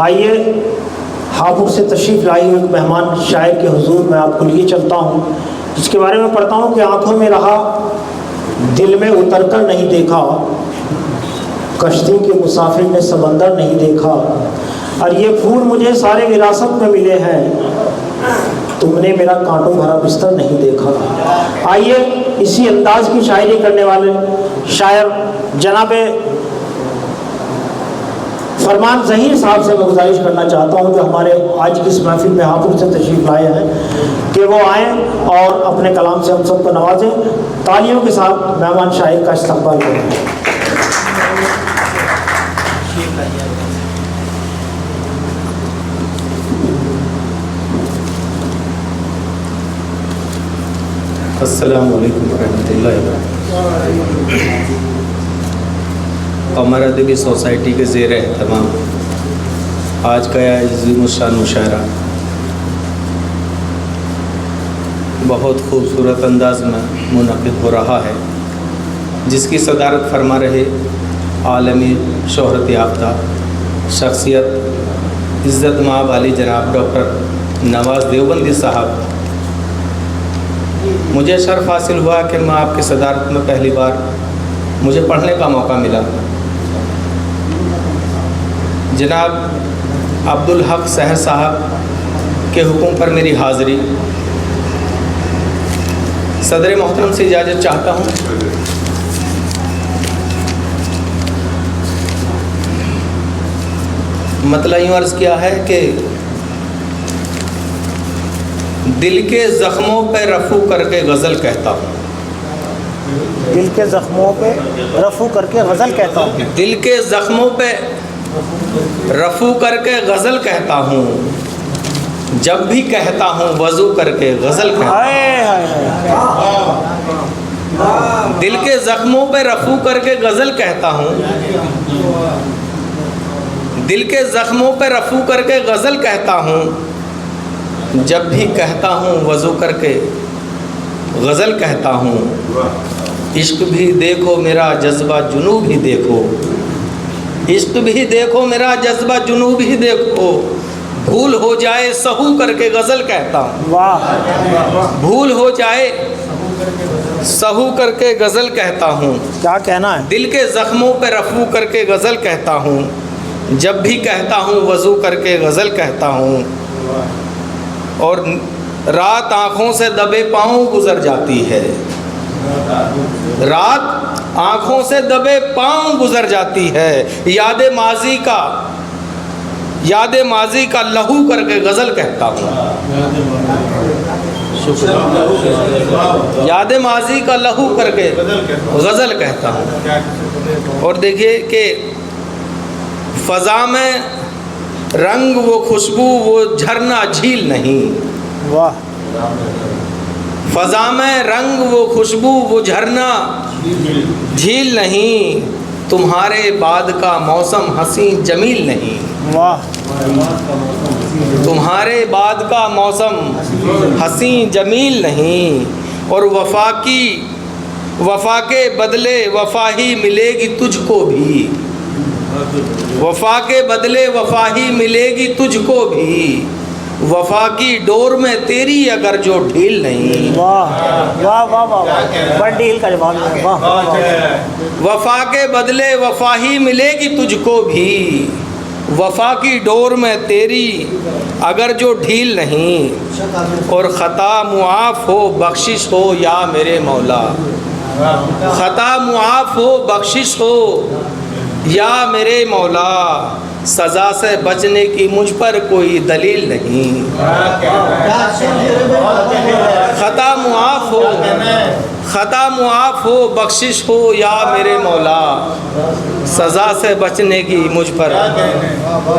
आइए हापुड़ से तशरीफ़ लाई हुई मेहमान शायर के हुजूर मैं आपको लिए चलता हूँ, जिसके बारे में पढ़ता हूँ कि आँखों में रहा दिल में उतर कर नहीं देखा, कश्ती के मुसाफिर ने समंदर नहीं देखा, और ये फूल मुझे सारे विरासत में मिले हैं, तुमने मेरा कांटों भरा बिस्तर नहीं देखा। आइए इसी अंदाज की शायरी करने वाले शायर जनाब फरमान ज़हीर साहब से मैं गुजारिश करना चाहता हूं, जो हमारे आज की इस महफिल में हापुड़ से तशरीफ़ लाए हैं, कि वो आएँ और अपने कलाम से हम सबको नवाजें। तालियों के साथ मेहमान शायर का इस्तकबाल करें। अस्सलामु अलैकुम रहमतुल्लाहि व बरकातहू। कमर अदबी सोसाइटी के ज़ेर एहतमाम आज का यह अज़ीमुश्शान मुशायरा बहुत खूबसूरत अंदाज में मुनक़िद हो रहा है, जिसकी सदारत फरमा रहे आलमी शोहरत याफ्ता शख्सियत इज़्ज़त माब वाली जनाब डॉक्टर नवाज़ देवबंदी साहब। मुझे शर्फ़ हासिल हुआ कि मैं आपकी सदारत में पहली बार मुझे पढ़ने का मौका मिला। जनाब अब्दुल हक सहर साहब के हुक्म पर मेरी हाज़िरी। सदर मोहतरम से इजाज़त चाहता हूँ। मतलब यूँ अर्ज़ किया है कि दिल के ज़ख्मों पे रफ़ू करके गज़ल कहता हूँ। दिल के ज़ख्मों पे रफ़ू करके गज़ल कहता हूँ। दिल के ज़ख्मों पे रफ़ू करके गज़ल कहता हूँ, जब भी कहता हूँ वज़ू करके गज़ल कहता हूँ। दिल के ज़ख्मों पे रफ़ू करके गज़ल कहता हूँ, दिल के ज़ख्मों पे रफ़ू करके गज़ल कहता हूँ, जब भी कहता हूँ वज़ू करके गज़ल कहता हूँ। इश्क भी देखो मेरा जज्बा जुनूब भी देखो, इश्क भी देखो मेरा जज्बा जुनूब भी देखो, भूल हो जाए सहू करके गज़ल कहता हूँ। वाह, भूल हो जाए सहू करके गज़ल कहता हूँ। क्या कहना है। दिल के ज़ख्मों पे रफ़ू करके गज़ल कहता हूँ, जब भी कहता हूँ वज़ू करके गज़ल कहता हूँ। और रात आँखों से दबे पाँव गुज़र जाती है, रात आँखों से दबे पाँव गुज़र जाती है, याद माजी का लहू करके गज़ल कहता हूँ। याद माजी का लहू करके गज़ल कहता हूँ। और देखिए कि फ़ज़ा में रंग वो खुशबू वो झरना झील नहीं। वाह। फ़ज़ा में रंग वो खुशबू वो झरना झील नहीं, तुम्हारे बाद का मौसम हसी जमील नहीं। वाह। तुम्हारे बाद का मौसम हसी जमील नहीं, और वफ़ा के बदले वफ़ा ही मिलेगी तुझको भी, वफ़ा के बदले वफ़ा ही मिलेगी तुझको भी, वफ़ा की डोर में तेरी अगर जो ढील नहीं। वाह वाह वाह वाह, बड़ ढील का जवाब है। वाह। वफ़ा के बदले वफ़ा ही मिलेगी तुझको भी, वफ़ा की डोर में तेरी अगर जो ढील नहीं, और ख़ता मुआफ़ हो बख्शिश हो या मेरे मौला, ख़ता मुआफ़ हो बख्शिश हो या मेरे मौला, सज़ा से बचने की मुझ पर कोई दलील नहीं। ख़ता मुआफ़ हो बख्शिश हो या मेरे मौला, सज़ा से बचने की मुझ पर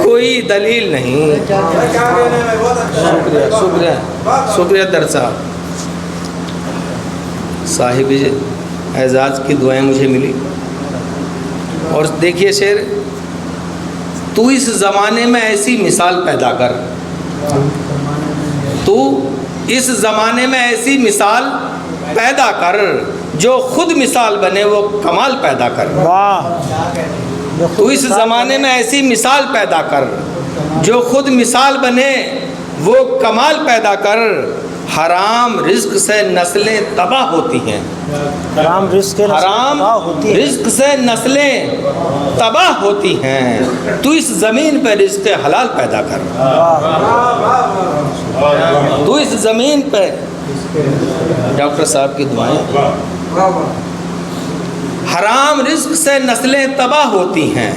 कोई दलील नहीं। शुक्रिया शुक्रिया शुक्रिया दर साहिब एजाज़ की दुआएं मुझे मिली। और देखिए शेर, तू इस ज़माने में ऐसी मिसाल पैदा कर, तू इस ज़माने में ऐसी मिसाल पैदा कर, जो खुद मिसाल बने वो कमाल पैदा कर। वाह। तू इस ज़माने में ऐसी मिसाल पैदा कर, जो खुद मिसाल बने वो कमाल पैदा कर। हराम रिज्क से नस्लें तबाह होती हैं। हराम रिस्क के हराम होती है। रिज्क से नस्लें तबाह होती हैं। तू इस ज़मीन पर रिज्क हलाल पैदा कर। तू इस ज़मीन पर, डॉक्टर साहब की दुआएं, हराम रिज्क से नस्लें तबाह होती हैं।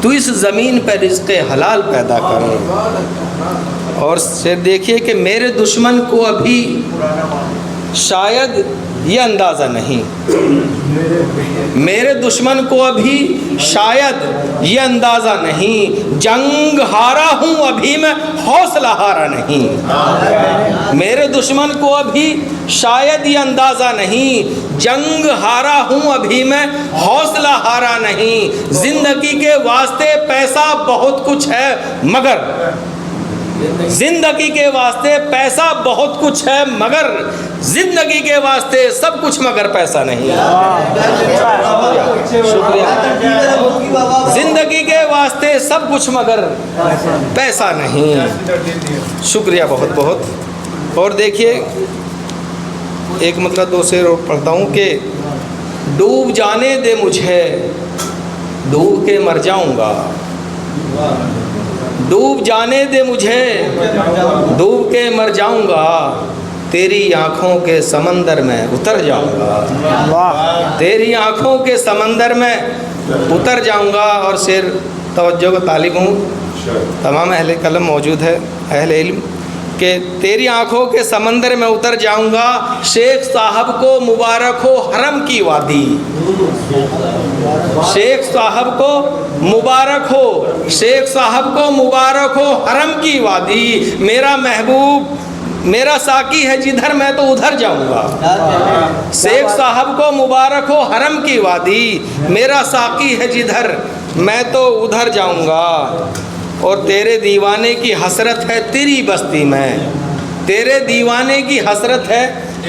तू इस ज़मीन पर रिज्क हलाल पैदा कर। और से देखिए कि मेरे दुश्मन को अभी शायद ये अंदाज़ा नहीं, मेरे दुश्मन को अभी शायद ये अंदाज़ा नहीं, जंग हारा हूँ अभी मैं हौसला हारा नहीं। मेरे दुश्मन को अभी शायद ये अंदाज़ा नहीं, जंग हारा हूँ अभी मैं हौसला हारा नहीं। ज़िंदगी के वास्ते पैसा बहुत कुछ है मगर, जिंदगी के वास्ते पैसा बहुत कुछ है मगर जिंदगी के वास्ते सब कुछ मगर पैसा नहीं। शुक्रिया। जिंदगी के वास्ते सब कुछ मगर पैसा नहीं। शुक्रिया बहुत बहुत। और देखिए एक मतलब दो शेर और पढ़ता हूँ कि डूब जाने दे मुझे, डूब के मर जाऊँगा। डूब जाने दे मुझे, डूब के मर जाऊंगा। तेरी आँखों के समंदर में उतर जाऊंगा। तेरी आँखों के समंदर में उतर जाऊंगा। और शेर तवज्जो का तालिब हूँ, तमाम अहले कलम मौजूद है, अहले इल्म, कि तेरी आँखों के समंदर में उतर जाऊंगा। शेख साहब को मुबारक हो हरम की वादी। शेख साहब को मुबारक हो, शेख साहब को मुबारक हो हरम की वादी। मेरा महबूब मेरा साकी है जिधर मैं तो उधर जाऊंगा। शेख साहब को मुबारक हो हरम की वादी। मेरा साकी है जिधर मैं तो उधर जाऊंगा। और तेरे दीवाने की हसरत है तेरी बस्ती में, तेरे दीवाने की हसरत है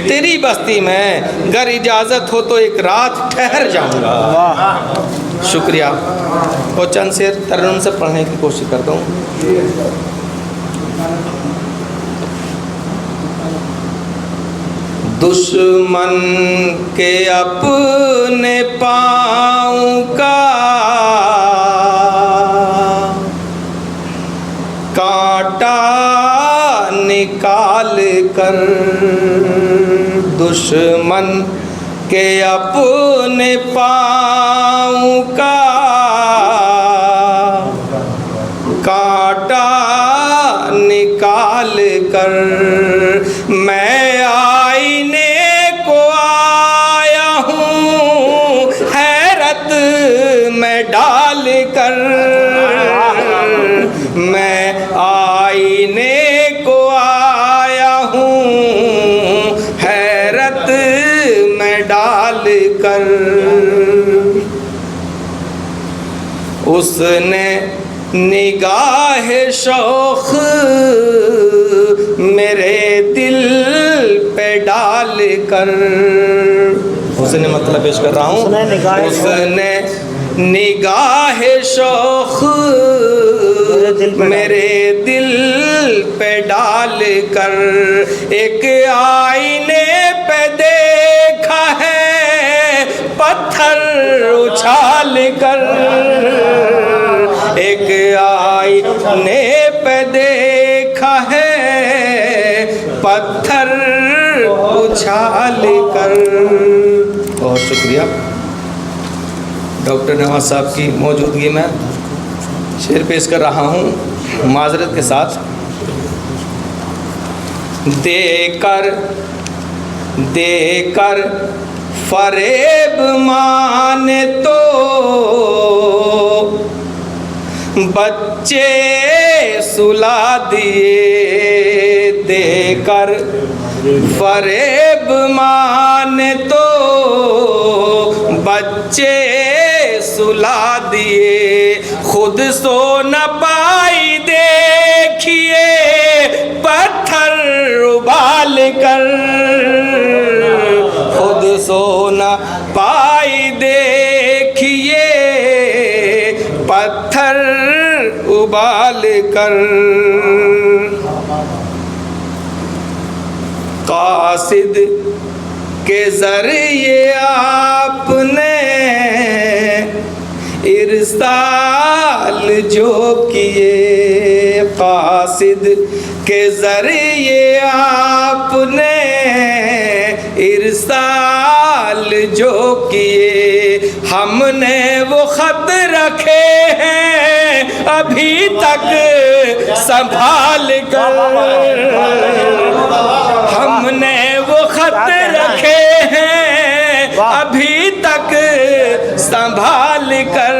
तेरी बस्ती में। अगर इजाज़त हो तो एक रात ठहर जाऊंगा। शुक्रिया। और चंद शेर तरन्नुम से पढ़ने की कोशिश करता हूँ। दुश्मन के अपने पाँव का कांटा निकाल कर, दुश्मन के अपने पाँव का कांटा निकाल कर, मैं आईने को आया हूँ हैरत में डाल कर। मैं आईने को आया हूँ हैरत में डाल कर। उसने निगाह शौख मेरे दिल पे डाल कर, उसने मतलब पेश कर रहा हूँ, उसने निगाह शौख मेरे दिल पे डाल कर, एक आईने पे देखा है पत्थर उछाल कर, एक आईने पे देखा है पत्थर उछाल कर। बहुत शुक्रिया। डॉक्टर नवाज साहब की मौजूदगी में शेर पेश कर रहा हूँ माजरत के साथ। देकर फरेब माने तो बच्चे सुला दिए, देकर फरेब माने तो बच्चे सुला दिए, खुद सो न पाई देखिए पत्थर उबाल कर, खुद सो न पाई देखिए पत्थर उबाल कर। कासिद के जरिए आपने इरसाल जो किए, कासिद के जरिए आपने इरसाल जो किए, हमने वो खत रखे हैं अभी तक संभाल कर। हमने वो खत रखे हैं अभी तक संभाल कर।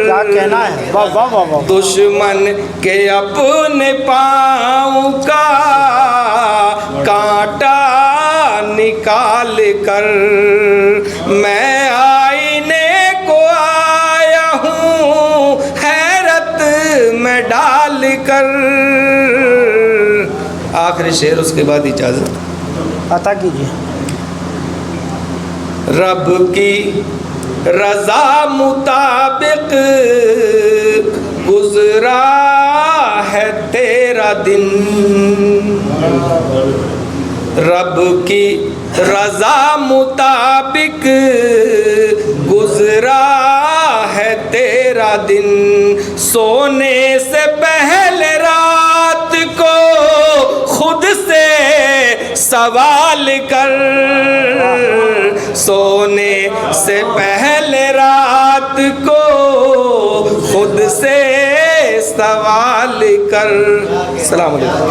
क्या कहना है, वाह वाह वाह वाह। दुश्मन के अपने पाँव का कांटा निकाल कर, मैं आईने को आया हूँ हैरत में डाल कर। आखिरी शेर, उसके बाद इजाज़त अता कीजिए। रब की रज़ा मुताबिक गुज़रा है तेरा दिन, रब की रज़ा मुताबिक गुज़रा है तेरा दिन। सोने से पहले रात को खुद से सवाल कर, सोने से पहले रात को खुद से सवाल कर। सलाम अलैकुम।